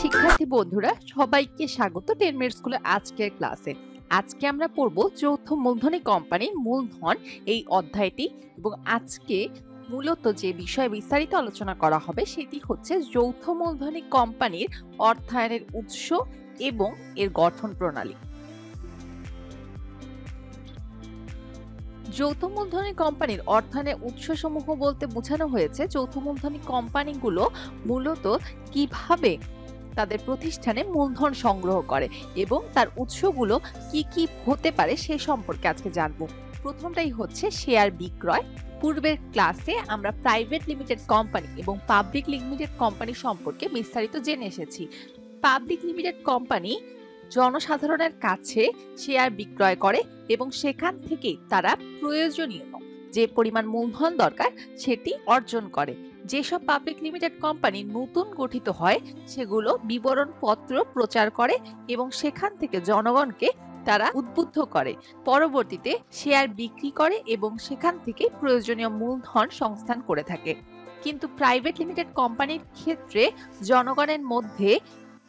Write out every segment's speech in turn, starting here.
শিক্ষার্থী বন্ধুরা সবাইকে স্বাগত 10 মিনিট স্কুলে আজকের ক্লাসে। আজকে আমরা পড়ব যৌথ মূলধনী কোম্পানির মূলধন এই অধ্যায়টি এবং আজকে মূলত যে বিষয়ে বিস্তারিত আলোচনা করা হবে সেটি হচ্ছে যৌথ মূলধনী কোম্পানির অর্থায়নের উৎস এবং এর গঠন প্রণালী। যৌথ মূলধনী কোম্পানির অর্থায়নের উৎসসমূহ বলতে বোঝানো হয়েছে যৌথ মূলধনী কোম্পানিগুলো মূলত কিভাবে তাদের প্রতিষ্ঠানে মূলধন সংগ্রহ করে এবং তার উৎসগুলো কি কি হতে পারে সে সম্পর্কে আজকে জানবো। প্রথমটাই হচ্ছে শেয়ার বিক্রয়। পূর্বের ক্লাসে আমরা প্রাইভেট লিমিটেড কোম্পানি এবং পাবলিক লিমিটেড কোম্পানি সম্পর্কে বিস্তারিত জেনে এসেছি। পাবলিক লিমিটেড কোম্পানি জনসাধারণের কাছে শেয়ার বিক্রয় করে এবং সেখান থেকে তারা প্রয়োজনীয় যে পরিমাণ মূলধন দরকার সেটি অর্জন করে। যেসব পাবলিক লিমিটেড কোম্পানি নতুন গঠিত হয় সেগুলো বিবরণ পত্র প্রচার করে এবং সেখান থেকে জনগণকে তারা উদ্বুদ্ধ করে, পরবর্তীতে শেয়ার বিক্রি করে এবং সেখান থেকে প্রয়োজনীয় মূলধন সংস্থান করে থাকে। কিন্তু প্রাইভেট লিমিটেড কোম্পানির ক্ষেত্রে জনগণের মধ্যে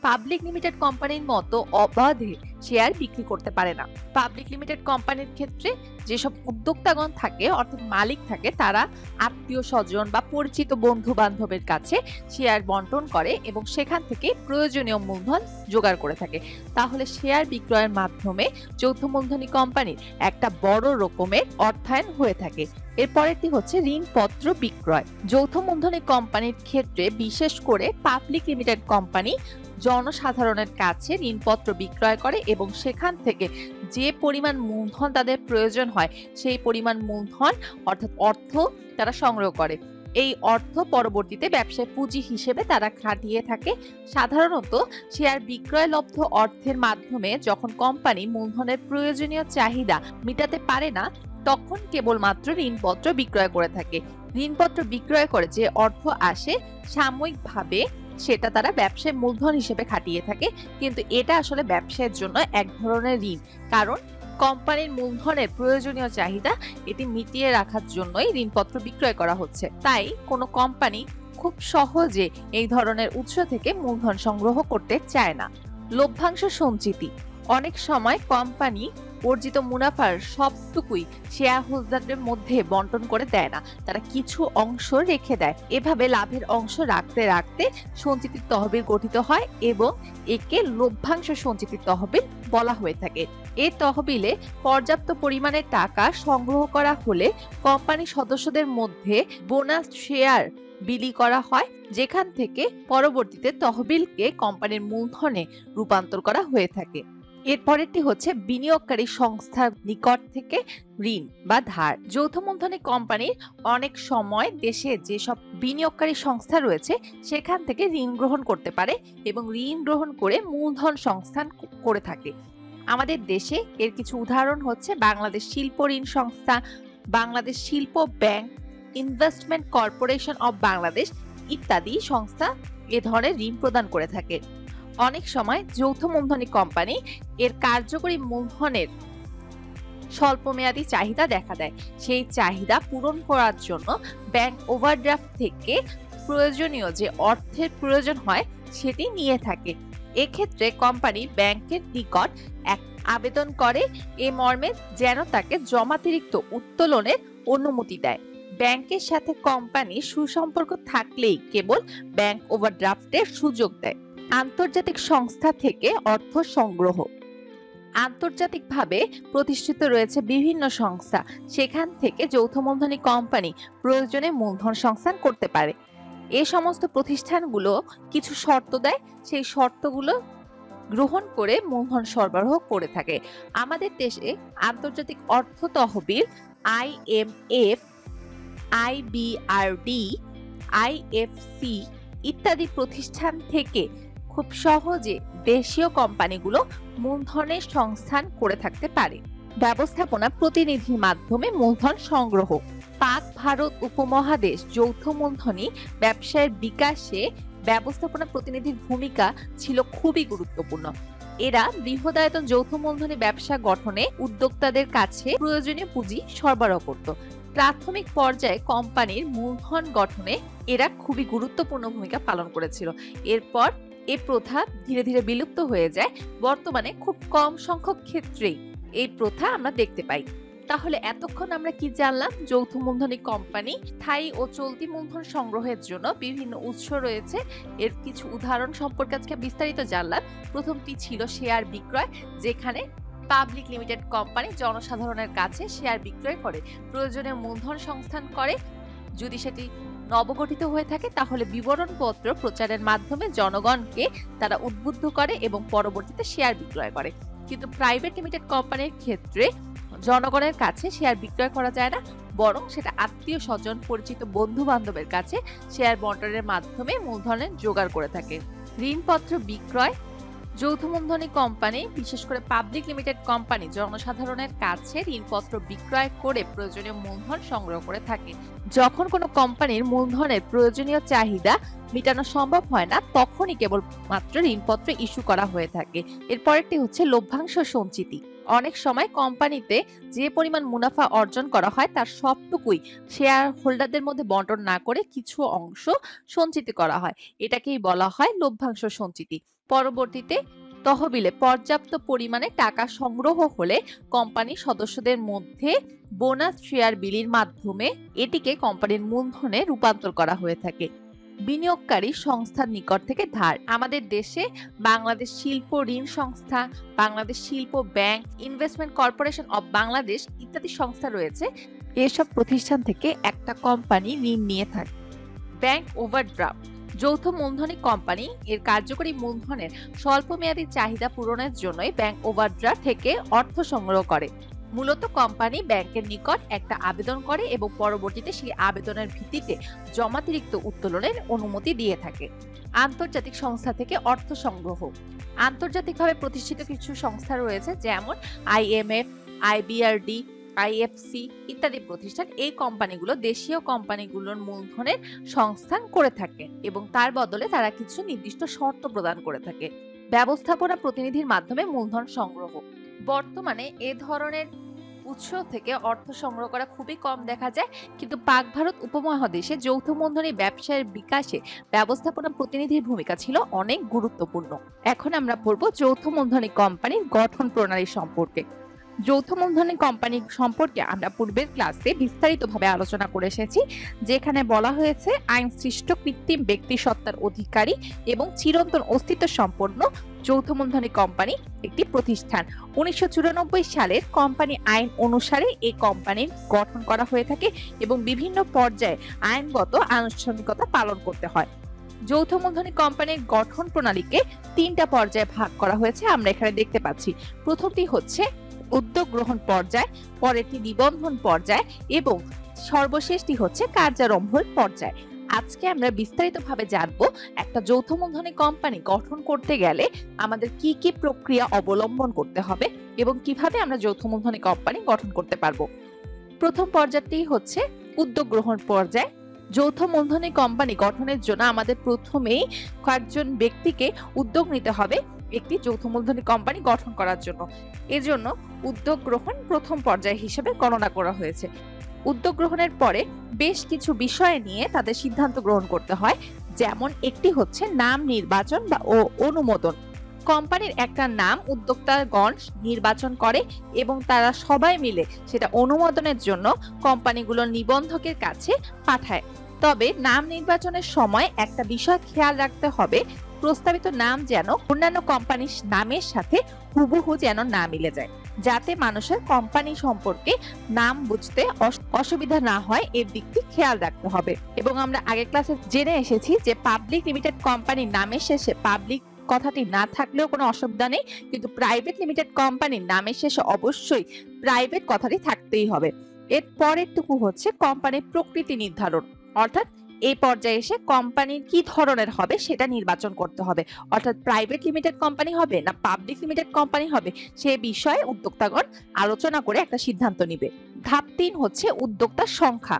পাবলিক লিমিটেড কোম্পানির মতো অবাধে শেয়ার বিক্রি করতে পারে না। পাবলিক লিমিটেড কোম্পানির ক্ষেত্রে যেসব উদ্যোক্তাগণ থাকে অর্থাৎ মালিক থাকে তারা আত্মীয় স্বজন বা পরিচিত বন্ধু বান্ধবের কাছে শেয়ার বন্টন করে এবং সেখান থেকে প্রয়োজনীয় মূলধন জোগাড় করে থাকে। তাহলে শেয়ার বিক্রয়ের মাধ্যমে যৌথ মূলধনী কোম্পানির একটা বড় রকমের অর্থায়ন হয়ে থাকে। এরপরেরটি হচ্ছে ঋণপত্র বিক্রয়। যৌথ মূলধনী কোম্পানির ক্ষেত্রে বিশেষ করে পাবলিক লিমিটেড কোম্পানি জনসাধারণের কাছে ঋণপত্র বিক্রয় করে এবং সেখান থেকে যে পরিমাণ মূলধন তাদের প্রয়োজন হয় সেই পরিমাণ মূলধন অর্থাৎ অর্থ তারা সংগ্রহ করে। এই অর্থ পরবর্তীতে ব্যবসায় পুঁজি হিসেবে তারা খাটিয়ে থাকে। সাধারণত শেয়ার বিক্রয় লব্ধ অর্থের মাধ্যমে যখন কোম্পানি মূলধনের প্রয়োজনীয় চাহিদা মেটাতে পারে না তখন কেবলমাত্র ঋণপত্র বিক্রয় করে থাকে। ঋণপত্র বিক্রয় করে যে অর্থ আসে সাময়িকভাবে সেটা তারা ব্যবসায় মূলধন হিসেবে খাটিয়ে থাকে, কিন্তু এটা আসলে ব্যবসায়ের জন্য এক ধরনের ঋণ, কারণ কোম্পানির মূলধনের প্রয়োজনীয় চাহিদা এটি মিটিয়ে রাখার জন্যই ঋণপত্র বিক্রয় করা হচ্ছে। তাই কোনো কোম্পানি খুব সহজে এই ধরনের উৎস থেকে মূলধন সংগ্রহ করতে চায় না। লভ্যাংশ সঞ্চিতি। অনেক সময় কোম্পানি অর্জিত মুনাফার সবটুকুই শেয়ার হোল্ডারদের মধ্যে বন্টন করে দেয় না, তারা কিছু অংশ রেখে দেয়। এভাবে লাভের অংশ রাখতে রাখতে সঞ্চিতির তহবিল গঠিত হয় এবং একে লভ্যাংশ সঞ্চিতির তহবিল বলা হয়ে থাকে। এই তহবিলে পর্যাপ্ত পরিমাণে টাকা সংগ্রহ করা হলে কোম্পানির সদস্যদের মধ্যে বোনাস শেয়ার বিলি করা হয়, যেখান থেকে পরবর্তীতে তহবিলকে কোম্পানির মূলধনে রূপান্তর করা হয়ে থাকে। এরপরেরটি হচ্ছে বিনিয়োগকারী সংস্থার নিকট থেকে ঋণ বা ধার। যৌথ মূলধনী কোম্পানির অনেক সময় দেশে যেসব বিনিয়োগকারী সংস্থা রয়েছে সেখান থেকে ঋণ গ্রহণ করতে পারে এবং ঋণ গ্রহণ করে মূলধন সংস্থান করে থাকে। আমাদের দেশে এর কিছু উদাহরণ হচ্ছে বাংলাদেশ শিল্প ঋণ সংস্থা, বাংলাদেশ শিল্প bank, investment corporation of Bangladesh ইত্যাদি সংস্থা এ ধরনের ঋণ প্রদান করে থাকে। অনেক সময় যৌথ মূলধনী কোম্পানি এর কার্যকরী মূলধনের স্বল্পমেয়াদী চাহিদা দেখা দেয়। সেই চাহিদা পূরণ করার জন্য ব্যাংক ওভারড্রাফট থেকে প্রয়োজনীয় যে অর্থের প্রয়োজন হয় সেটি নিয়ে থাকে। এক্ষেত্রে কোম্পানি ব্যাংকের নিকট এক আবেদন করে এ মর্মে যেন তাকে জমাতিরিক্ত উত্তোলনের অনুমতি দেয়। ব্যাংকের সাথে কোম্পানির সুসম্পর্ক থাকলেই কেবল ব্যাংক ওভারড্রাফটের সুযোগ দেয়। আন্তর্জাতিক সংস্থা থেকে অর্থ সংগ্রহ। আন্তর্জাতিকভাবে প্রতিষ্ঠিত রয়েছে বিভিন্ন সংস্থা, সেখান থেকে যৌথ মূলধনী কোম্পানি প্রয়োজনে মূলধন সংস্থান করতে পারে। এই সমস্ত প্রতিষ্ঠানগুলো কিছু শর্ত দেয়, সেই শর্তগুলো গ্রহণ করে মূলধন সরবরাহ করে থাকে। আমাদের দেশে আন্তর্জাতিক অর্থ তহবিল, IMF, IBRD, IFC ইত্যাদি প্রতিষ্ঠান থেকে খুব সহজে দেশীয় কোম্পানিগুলো মূলধনের সংস্থান করে থাকতে পারে। ব্যবস্থাপনা প্রতিনিধির মাধ্যমে মূলধন সংগ্রহ। পাক ভারত উপমহাদেশ যৌথ মূলধনী ব্যবসায়ের বিকাশে ব্যবস্থাপনা প্রতিনিধির ভূমিকা ছিল খুবই গুরুত্বপূর্ণ। এরা বৃহদায়তন যৌথ মূলধনী ব্যবসা গঠনে উদ্যোক্তাদের কাছে প্রয়োজনীয় পুঁজি সরবরাহ করত। প্রাথমিক পর্যায়ে কোম্পানির মূলধন গঠনে এরা খুবই গুরুত্বপূর্ণ ভূমিকা পালন করেছিল। এরপর এই প্রথা ধীরে ধীরে বিলুপ্ত হয়ে যায়। বর্তমানে খুব কম সংখ্যক ক্ষেত্রেই এই প্রথা আমরা দেখতে পাই। তাহলে এতক্ষণ আমরা কি জানলাম? যৌথ মূলধনী কোম্পানি স্থায়ী ও চলতি মূলধন সংগ্রহের জন্য বিভিন্ন উৎস রয়েছে। এর কিছু উদাহরণ সম্পর্কে আজকে বিস্তারিত জানলাম। প্রথমটি ছিল শেয়ার বিক্রয়, যেখানে পাবলিক লিমিটেড কোম্পানি জনসাধারণের কাছে শেয়ার বিক্রয় করে প্রয়োজনীয় মূলধন সংস্থান করে। যদি সেটি নবগঠিত হয়ে থাকে তাহলে বিবরণপত্র প্রচারের মাধ্যমে জনগণকে তারা উদ্বুদ্ধ করে এবং পরবর্তীতে শেয়ার বিক্রয় করে। কিন্তু প্রাইভেট লিমিটেড কোম্পানির ক্ষেত্রে জনগণের কাছে শেয়ার বিক্রয় করা যায় না, বরং সেটা আত্মীয় স্বজন, পরিচিত বন্ধু বান্ধবের কাছে শেয়ার বন্টনের মাধ্যমে মূলধনের জোগাড় করে থাকে। ঋণপত্র বিক্রয়, যৌথ মূলধনী কোম্পানি বিশেষ করে পাবলিক লিমিটেড কোম্পানি জনসাধারণের কাছে ঋণপত্র বিক্রয় করে প্রয়োজনীয় মূলধন সংগ্রহ করে থাকে। যখন কোনো কোম্পানির মূলধনের প্রয়োজনীয় চাহিদা মেটানো সম্ভব হয় না, তখনই কেবলমাত্র ঋণপত্র ইস্যু করা হয়ে থাকে। এরপরেরটি হচ্ছে লভ্যাংশ সঞ্চিতি। অনেক সময় কোম্পানিতে যে পরিমাণ মুনাফা অর্জন করা হয় তার সবটুকুই শেয়ার হোল্ডারদের মধ্যে বন্টন না করে কিছু অংশ সঞ্চিত করা হয়। এটাকেই বলা হয় লভ্যাংশ সঞ্চিতি। পরবর্তীতে তহবিলে পর্যাপ্ত পরিমাণে টাকা সংগ্রহ হলে কোম্পানির সদস্যদের মধ্যে বোনাস শেয়ার বিলির মাধ্যমে এটিকে কোম্পানির মূলধনে রূপান্তর করা হয়ে থাকে। বিনিয়োগকারী সংস্থার নিকট থেকে ধার। আমাদের দেশে বাংলাদেশ শিল্প ঋণ সংস্থা, বাংলাদেশ শিল্প bank, investment corporation of Bangladesh ইত্যাদি সংস্থা রয়েছে। এসব প্রতিষ্ঠান থেকে একটা কোম্পানি ঋণ নিয়ে থাকে। ব্যাংক ওভারড্রাফট, যৌথ মূলধনী কোম্পানি এর কার্যকরী মূলধনের স্বল্প মেয়াদী চাহিদা পূরণের জন্যই ব্যাংক ওভারড্রাফট থেকে অর্থ সংগ্রহ করে। মূলত কোম্পানি ব্যাংকের নিকট একটা আবেদন করে এবং পরবর্তীতে সেই আবেদনের ভিত্তিতে জমাতিরিক্ত উত্তোলনের অনুমতি দিয়ে থাকে। আন্তর্জাতিক সংস্থা থেকে অর্থ সংগ্রহ, আন্তর্জাতিকভাবে প্রতিষ্ঠিত কিছু সংস্থা রয়েছে যেমন IMF, IBRD, IFC ইত্যাদি প্রতিষ্ঠান। এই কোম্পানিগুলো দেশীয় কোম্পানিগুলোর মূলধনের সংস্থান করে থাকে এবং তার বদলে তারা কিছু নির্দিষ্ট শর্ত প্রদান করে থাকে। ব্যবস্থাপনা প্রতিনিধির মাধ্যমে মূলধন সংগ্রহ, বর্তমানে এ ধরনের উৎস থেকে অর্থ সংগ্রহ করা খুবই কম দেখা যায়, কিন্তু পাক ভারত উপমহাদেশে যৌথ মূলধনী ব্যবসায়ের বিকাশে ব্যবস্থাপনা প্রতিনিধির ভূমিকা ছিল অনেক গুরুত্বপূর্ণ। এখন আমরা পড়ব যৌথ মূলধনী কোম্পানির গঠন প্রণালী সম্পর্কে। যৌথ মূলধনী কোম্পানি সম্পর্কে আমরা পূর্বের ক্লাসে বিস্তারিতভাবে আলোচনা করে এসেছি, যেখানে বলা হয়েছে আইন সৃষ্ট কৃত্রিম ব্যক্তি সত্তার অধিকারী এবং চিরন্তন অস্তিত্ব সম্পন্ন যৌথ মূলধনী কোম্পানি একটি প্রতিষ্ঠান। 1994 সালের কোম্পানি আইন অনুসারে এই কোম্পানির গঠন করা হয়ে থাকে এবং বিভিন্ন পর্যায়ে আইনগত আনুষ্ঠানিকতা পালন করতে হয়। যৌথ মূলধনী কোম্পানির গঠন প্রণালীকে 3টা পর্যায়ে ভাগ করা হয়েছে, আমরা এখানে দেখতে পাচ্ছি। প্রথমটি হচ্ছে উদ্যোগ গ্রহণ পর্যায়, পরেরটি নিবন্ধন পর্যায় এবং সর্বশেষটি হচ্ছে কার্যারম্ভের পর্যায়। আজকে আমরা বিস্তারিতভাবে জানবো একটা যৌথ মূলধনী কোম্পানি গঠন করতে গেলে আমাদের কি কি প্রক্রিয়া অবলম্বন করতে হবে এবং কিভাবে আমরা যৌথ মূলধনী কোম্পানি গঠন করতে পারবো। প্রথম পর্যায়টি হচ্ছে উদ্যোগ গ্রহণ পর্যায়। যৌথ মূলধনী কোম্পানি গঠনের জন্য আমাদের প্রথমেই কয়েকজন ব্যক্তিকে উদ্যোগ নিতে হবে একটি যৌথ মূলধনী কোম্পানি গঠন করার জন্য। এজন্য উদ্যোগ গ্রহণ প্রথম পর্যায় হিসেবে গণনা করা হয়েছে। উদ্যোগ গ্রহণের পরে বেশ কিছু বিষয় নিয়ে তাদের সিদ্ধান্ত গ্রহণ করতে হয়, যেমন একটি হচ্ছে নাম নির্বাচন বা অনুমোদন। কোম্পানির একটা নাম উদ্যোক্তাগণ নির্বাচন করে এবং তারা সবাই মিলে সেটা অনুমোদনের জন্য কোম্পানিগুলোর নিবন্ধকের কাছে পাঠায়। তবে নাম নির্বাচনের সময় একটা বিষয় খেয়াল রাখতে হবে, প্রস্তাবিত নাম যেন অন্যান্য কোম্পানির নামের সাথে হুবহু যেন না মিলে যায়, যাতে মানুষের কোম্পানি সম্পর্কে নাম বুঝতে অসুবিধা না হয়, এর দিকটি খেয়াল রাখতে হবে। এবং আমরা আগের ক্লাসে জেনে এসেছি যে পাবলিক লিমিটেড কোম্পানির নামের শেষে পাবলিক কথাটি না থাকলেও কোনো অসুবিধা নেই, কিন্তু প্রাইভেট লিমিটেড কোম্পানির নামের শেষে অবশ্যই প্রাইভেট কথাটি থাকতেই হবে। এর পরেরটুকু হচ্ছে কোম্পানির প্রকৃতি নির্ধারণ, অর্থাৎ এই পর্যায়ে এসে কোম্পানি কি ধরনের হবে সেটা নির্বাচন করতে হবে, অর্থাৎ প্রাইভেট লিমিটেড কোম্পানি হবে না পাবলিক লিমিটেড কোম্পানি হবে সে বিষয়ে উদ্যোক্তাগণ আলোচনা করে একটা সিদ্ধান্ত নিবে। ধাপ 3 হচ্ছে উদ্যোক্তার সংখ্যা।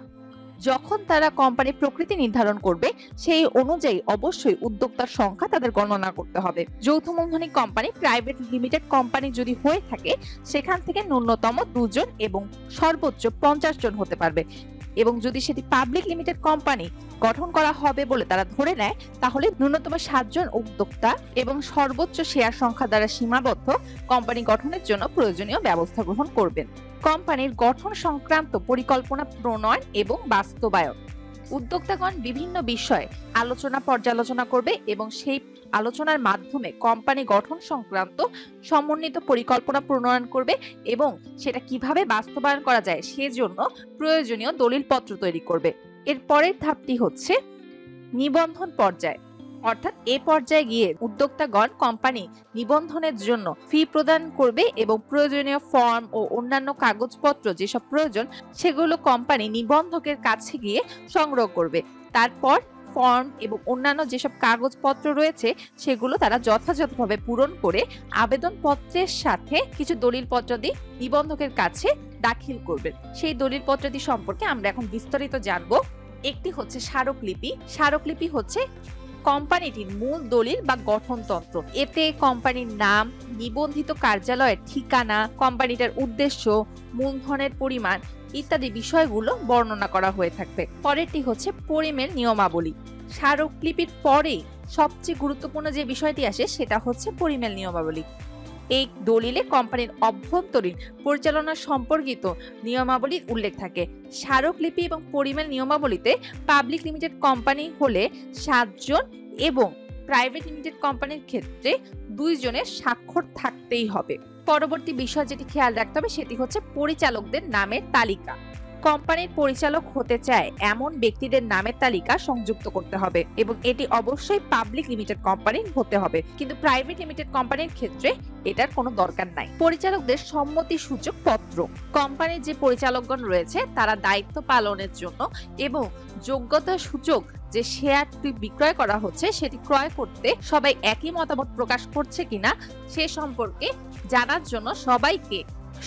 যখন তারা কোম্পানির প্রকৃতি নির্ধারণ করবে সেই অনুযায়ী অবশ্যই উদ্যোক্তার সংখ্যা তাদের গণনা করতে হবে। যৌথ মূলধনী কোম্পানি প্রাইভেট লিমিটেড কোম্পানি যদি হয়ে থাকে সেখান থেকে ন্যূনতম 2 জন এবং সর্বোচ্চ 50 জন হতে পারবে। এবং যদি সেটি পাবলিক লিমিটেড কোম্পানি গঠন করা হবে বলে তারা ধরে নেয়, তাহলে ন্যূনতম 7 জন উদ্যোক্তা এবং সর্বোচ্চ শেয়ার সংখ্যা দ্বারা সীমাবদ্ধ কোম্পানি গঠনের জন্য প্রয়োজনীয় ব্যবস্থা গ্রহণ করবেন। কোম্পানির গঠন সংক্রান্ত পরিকল্পনা প্রণয়ন এবং বাস্তবায়ন। উদ্যোক্তাগণ বিভিন্ন বিষয়ে আলোচনা পর্যালোচনা করবে এবং সেই আলোচনার মাধ্যমে কোম্পানি গঠন সংক্রান্ত সমন্বিত পরিকল্পনা প্রণয়ন করবে এবং সেটা কিভাবে বাস্তবায়ন করা যায় সেজন্য প্রয়োজনীয় দলিলপত্র তৈরি করবে। এর পরের ধাপটি হচ্ছে নিবন্ধন পর্যায়, অর্থাৎ এ পর্যায়ে গিয়ে উদ্যোক্তাগণ কোম্পানি নিবন্ধনের জন্য ফি প্রদান করবে এবং প্রয়োজনীয় ফর্ম ও অন্যান্য কাগজপত্র যেসব প্রয়োজন সেগুলো কোম্পানি নিবন্ধকের কাছে গিয়ে সংগ্রহ করবে। তারপর ফর্ম এবং অন্যান্য যেসব কাগজপত্র রয়েছে সেগুলো তারা যথাযথভাবে পূরণ করে আবেদনপত্রের সাথে কিছু দলিলপত্রাদি নিবন্ধকের কাছে দাখিল করবেন। সেই দলিলপত্রাদি সম্পর্কে আমরা এখন বিস্তারিত জানবো। একটি হচ্ছে স্মারকলিপি। স্মারকলিপি হচ্ছে কোম্পানিটির মূল দলিল বা গঠনতন্ত্র। এতে কোম্পানির নাম, নিবন্ধিত কার্যালয়ের ঠিকানা, কোম্পানিটার উদ্দেশ্য, মূলধনের পরিমাণ ইত্যাদি বিষয়গুলো বর্ণনা করা হয়ে থাকবে। পরেরটি হচ্ছে পরিমেয় নিয়মাবলী। স্মারকলিপির পরে সবচেয়ে গুরুত্বপূর্ণ যে বিষয়টি আসে সেটা হচ্ছে পরিমেয় নিয়মাবলী। এই দলিলে কোম্পানির অভ্যন্তরীণ পরিচালনা সম্পর্কিত নিয়মাবলীর উল্লেখ থাকে। স্মারকলিপি এবং পরিমেয় নিয়মাবলীতে পাবলিক লিমিটেড কোম্পানি হলে 7 জন এবং প্রাইভেট লিমিটেড কোম্পানির ক্ষেত্রে 2 জনের স্বাক্ষর থাকতেই হবে। পরবর্তী বিষয় যেটি খেয়াল রাখতে হবে সেটি হচ্ছে পরিচালকদের নামের তালিকা। কোম্পানির পরিচালক হতে চায় এমন ব্যক্তিদের নামের তালিকা সংযুক্ত করতে হবে এবং এটি অবশ্যই পাবলিক লিমিটেড কোম্পানির হতে হবে, কিন্তু প্রাইভেট লিমিটেড কোম্পানির ক্ষেত্রে এটার কোনো দরকার নাই। পরিচালকদের সম্মতি সূচক পত্র। কোম্পানির যে পরিচালকগণ রয়েছে তারা দায়িত্ব পালনের জন্য এবং যোগ্যতা সূচক যে শেয়ারটি বিক্রয় করা হচ্ছে সেটি ক্রয় করতে সবাই একই মতামত প্রকাশ করছে কিনা সে সম্পর্কে জানার জন্য সবাইকে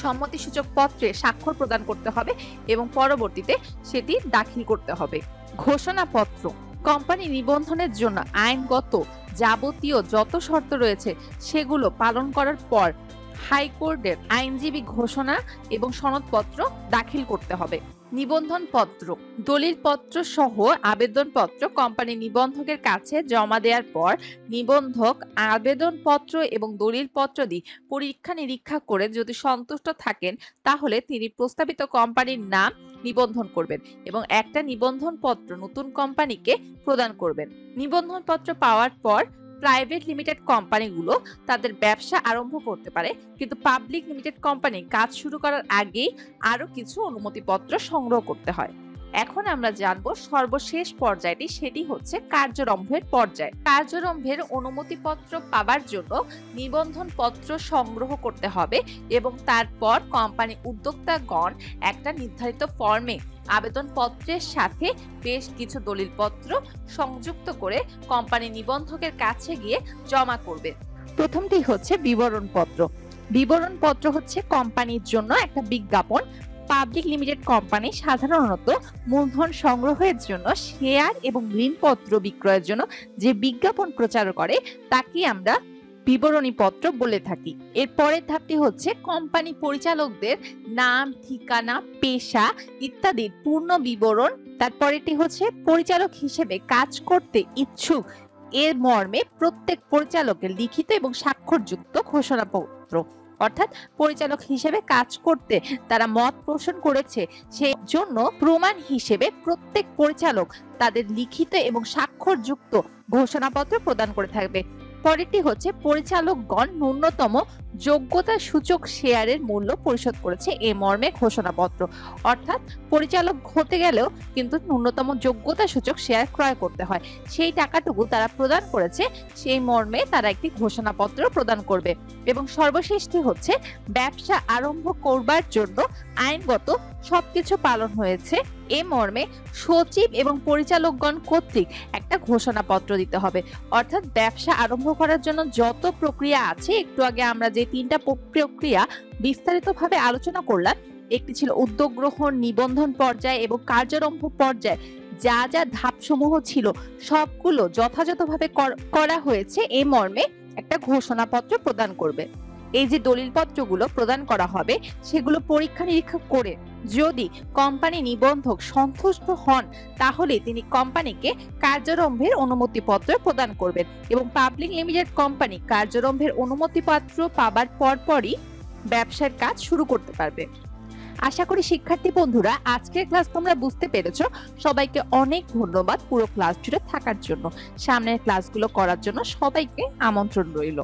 সম্মতিসূচক পত্রে স্বাক্ষর প্রদান করতে হবে এবং পরবর্তীতে সেটি দাখিল করতে হবে। ঘোষণাপত্র। কোম্পানি নিবন্ধনের জন্য আইনগত যাবতীয় যত শর্ত রয়েছে সেগুলো পালন করার পর হাইকোর্টের আইনজীবী ঘোষণা এবং সনদপত্র দাখিল করতে হবে। নিবন্ধন পত্র। দলিলপত্র সহ আবেদনপত্র কোম্পানি নিবন্ধকের কাছে জমা দেওয়ার পর নিবন্ধক আবেদনপত্র এবং দলিলপত্রাদি পরীক্ষা নিরীক্ষা করে যদি সন্তুষ্ট থাকেন তাহলে তিনি প্রস্তাবিত কোম্পানির নাম নিবন্ধন করবেন এবং একটা নিবন্ধন পত্র নতুন কোম্পানিকে প্রদান করবেন। নিবন্ধন পত্র পাওয়ার পর প্রাইভেট লিমিটেড কোম্পানিগুলো তাদের ব্যবসা আরম্ভ করতে পারে, কিন্তু পাবলিক লিমিটেড কোম্পানি কাজ শুরু করার আগেই আরো কিছু অনুমতিপত্র সংগ্রহ করতে হয়। এখন আমরা জানবো সর্বশেষ পর্যায়টি, সেটি হচ্ছে কার্যরম্ভের পর্যায়। কার্যরম্ভের অনুমতিপত্র পাওয়ার জন্য নিবন্ধন পত্র সংগ্রহ করতে হবে এবং তারপর কোম্পানি উদ্যোক্তাগণ একটা নির্ধারিত ফর্মে আবেদনপত্রের সাথে বেশ কিছু দলিলপত্র সংযুক্ত করে কোম্পানি নিবন্ধকের কাছে গিয়ে জমা করবে। প্রথমটি হচ্ছে বিবরণপত্র। বিবরণপত্র হচ্ছে কোম্পানির জন্য একটা বিজ্ঞাপন। পাবলিক লিমিটেড কোম্পানি সাধারণত মূলধন সংগ্রহের জন্য শেয়ার এবং ঋণপত্র বিক্রয়ের জন্য যে বিজ্ঞাপন প্রচার করে তাকে আমরা বিবরণী পত্র বলে থাকি। এর পরের ধাপটি হচ্ছে কোম্পানি পরিচালকদের নাম, ঠিকানা, পেশা ইত্যাদির পূর্ণ বিবরণ। তারপরেরটি হচ্ছে পরিচালক হিসেবে কাজ করতে ইচ্ছুক এর মর্মে প্রত্যেক পরিচালকের লিখিত এবং স্বাক্ষরযুক্ত ঘোষণাপত্র, অর্থাৎ পরিচালক হিসেবে কাজ করতে তারা মত পোষণ করেছে সেই জন্য প্রমাণ হিসেবে প্রত্যেক পরিচালক তাদের লিখিত এবং স্বাক্ষরযুক্ত ঘোষণাপত্র প্রদান করে থাকবে। পরেরটি হচ্ছে পরিচালকগণ ন্যূনতম যোগ্যতা সূচক শেয়ারের মূল্য পরিশোধ করেছে এ মর্মে ঘোষণাপত্র, অর্থাৎ পরিচালক হতে গেলেও কিন্তু ন্যূনতম যোগ্যতা সূচক শেয়ার ক্রয় করতে হয়, সেই টাকাটুকু তারা প্রদান করেছে সেই মর্মে তারা একটি ঘোষণাপত্র প্রদান করবে। এবং সর্বশেষটি হচ্ছে ব্যবসা আরম্ভ করবার জন্য আইনগত সবকিছু পালন হয়েছে এ মর্মে সচিব এবং পরিচালকগণ কর্তৃক একটা ঘোষণাপত্র দিতে হবে। অর্থাৎ ব্যবসা আরম্ভ করার জন্য যত প্রক্রিয়া আছে, একটু আগে আমরা যে 3টা প্রক্রিয়া বিস্তারিতভাবে আলোচনা করলাম, একটি ছিল উদ্যোগ গ্রহণ, নিবন্ধন পর্যায় এবং কার্যারম্ভ পর্যায়, যা যা ধাপসমূহ ছিল সবগুলো যথাযথভাবে করা হয়েছে এই মর্মে একটা ঘোষণাপত্র প্রদান করবে। এই যে দলিলপত্রগুলো প্রদান করা হবে সেগুলো পরীক্ষা নিরীক্ষা করে যদি কোম্পানি নিবন্ধক সন্তুষ্ট হন তাহলে তিনি কোম্পানিকে কার্যারম্ভের অনুমতিপত্র প্রদান করবেন এবং পাবলিক লিমিটেড কোম্পানি কার্যারম্ভের অনুমতিপত্র পাবার পরপরই ব্যবসার কাজ শুরু করতে পারবে। আশা করি শিক্ষার্থী বন্ধুরা আজকের ক্লাস তোমরা বুঝতে পেরেছো। সবাইকে অনেক ধন্যবাদ পুরো ক্লাস জুড়ে থাকার জন্য। সামনের ক্লাসগুলো করার জন্য সবাইকে আমন্ত্রণ রইল।